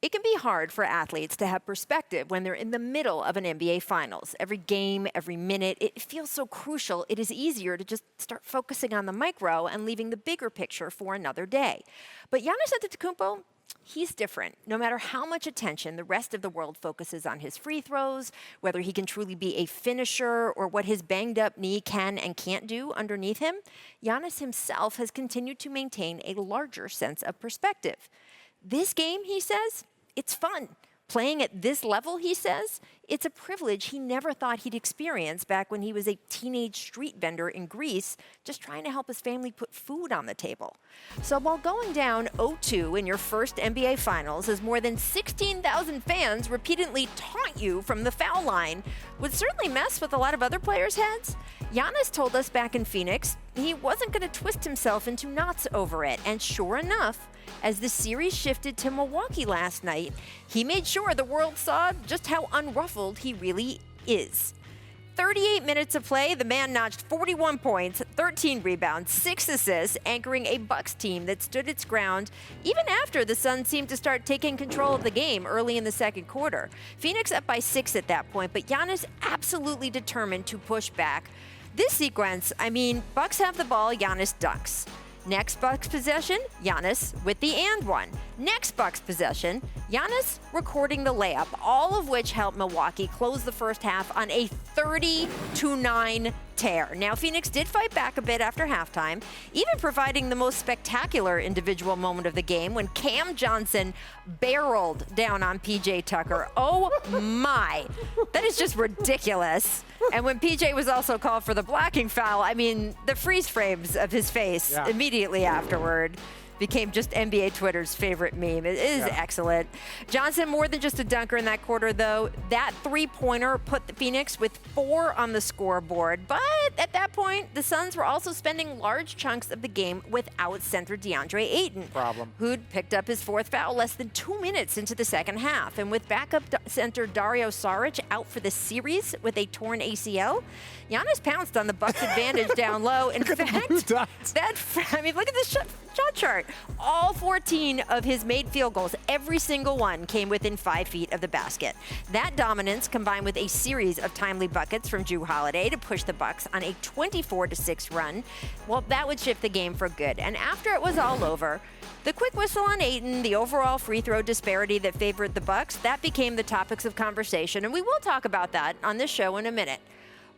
It can be hard for athletes to have perspective when they're in the middle of an NBA Finals. Every game, every minute, it feels so crucial. It is easier to just start focusing on the micro and leaving the bigger picture for another day. But Giannis Antetokounmpo, he's different. No matter how much attention the rest of the world focuses on his free throws, whether he can truly be a finisher or what his banged-up knee can and can't do underneath him, Giannis himself has continued to maintain a larger sense of perspective. This game, he says, it's fun. Playing at this level, he says, it's a privilege he never thought he'd experience back when he was a teenage street vendor in Greece, just trying to help his family put food on the table. So while going down 0-2 in your first NBA Finals as more than 16,000 fans repeatedly taunt you from the foul line would certainly mess with a lot of other players' heads, Giannis told us back in Phoenix he wasn't going to twist himself into knots over it. And sure enough, as the series shifted to Milwaukee last night, he made sure the world saw just how unruffled he really is. 38 minutes of play, the man notched 41 points, 13 rebounds, 6 assists, anchoring a Bucks team that stood its ground even after the Suns seemed to start taking control of the game early in the second quarter. Phoenix up by 6 at that point, but Giannis absolutely determined to push back. This sequence, Bucks have the ball, Giannis dunks. Next Bucks possession, Giannis with the and one. Next Bucks possession, Giannis recording the layup, all of which helped Milwaukee close the first half on a 30-9 tear. Now, Phoenix did fight back a bit after halftime, even providing the most spectacular individual moment of the game when Cam Johnson barreled down on PJ Tucker. Oh my, that is just ridiculous. And when PJ was also called for the blocking foul, the freeze frames of his face immediately afterward became just NBA Twitter's favorite meme. It is excellent. Johnson, more than just a dunker in that quarter, though. That three-pointer put the Phoenix with 4 on the scoreboard. But at that point, the Suns were also spending large chunks of the game without center DeAndre Ayton, who'd picked up his 4th foul less than 2 minutes into the second half. And with backup center Dario Saric out for the series with a torn ACL, Giannis pounced on the Bucks' advantage down low. In fact, look at this shot chart. All 14 of his made field goals, every single one, came within 5 feet of the basket. That dominance, combined with a series of timely buckets from Jrue Holiday to push the Bucks on a 24-6 run, well, that would shift the game for good. And after it was all over, the quick whistle on Ayton, the overall free throw disparity that favored the Bucks, that became the topics of conversation, and we will talk about that on this show in a minute.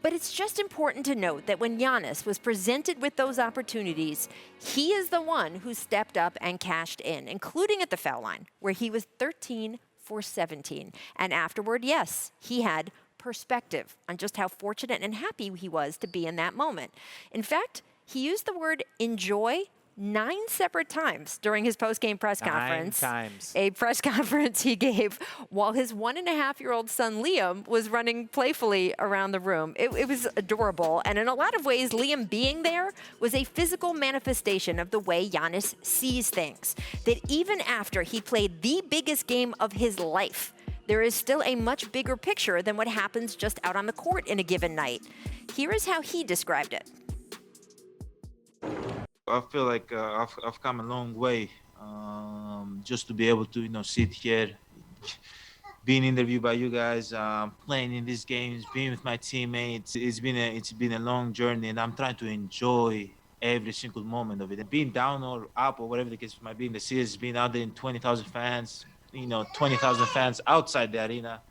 But it's just important to note that when Giannis was presented with those opportunities, he is the one who stepped up and cashed in, including at the foul line, where he was 13 for 17. And afterward, yes, he had perspective on just how fortunate and happy he was to be in that moment. In fact, he used the word enjoy 9 separate times during his post-game press conference. 9 times. A press conference he gave while his 1.5-year-old son Liam was running playfully around the room. It was adorable, and in a lot of ways, Liam being there was a physical manifestation of the way Giannis sees things. That even after he played the biggest game of his life, there is still a much bigger picture than what happens just out on the court in a given night. Here is how he described it. I feel like I've come a long way just to be able to, sit here, being interviewed by you guys, playing in these games, being with my teammates. It's been a long journey, and I'm trying to enjoy every single moment of it. And being down or up or whatever the case might be in the series, being out there in 20,000 fans, 20,000 fans outside the arena,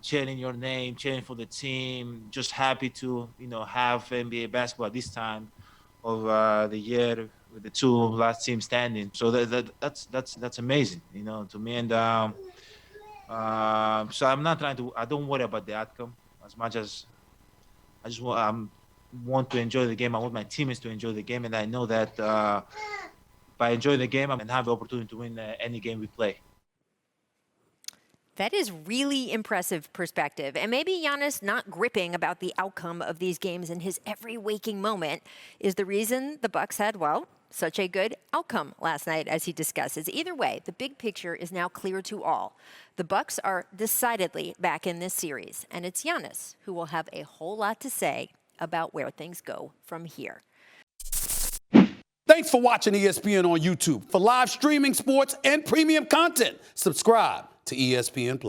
cheering your name, cheering for the team, just happy to, have NBA basketball at this time of the year with the 2 last teams standing. So that's amazing, to me. And so I'm not trying to. I don't worry about the outcome as much as I just want to enjoy the game. I want my teammates to enjoy the game, and I know that by enjoying the game, I'm gonna have the opportunity to win any game we play. That is really impressive perspective. And maybe Giannis not gripping about the outcome of these games in his every waking moment is the reason the Bucks had, such a good outcome last night, as he discusses. Either way, the big picture is now clear to all. The Bucks are decidedly back in this series, and it's Giannis who will have a whole lot to say about where things go from here. Thanks for watching ESPN on YouTube. For live streaming sports and premium content, subscribe to ESPN+.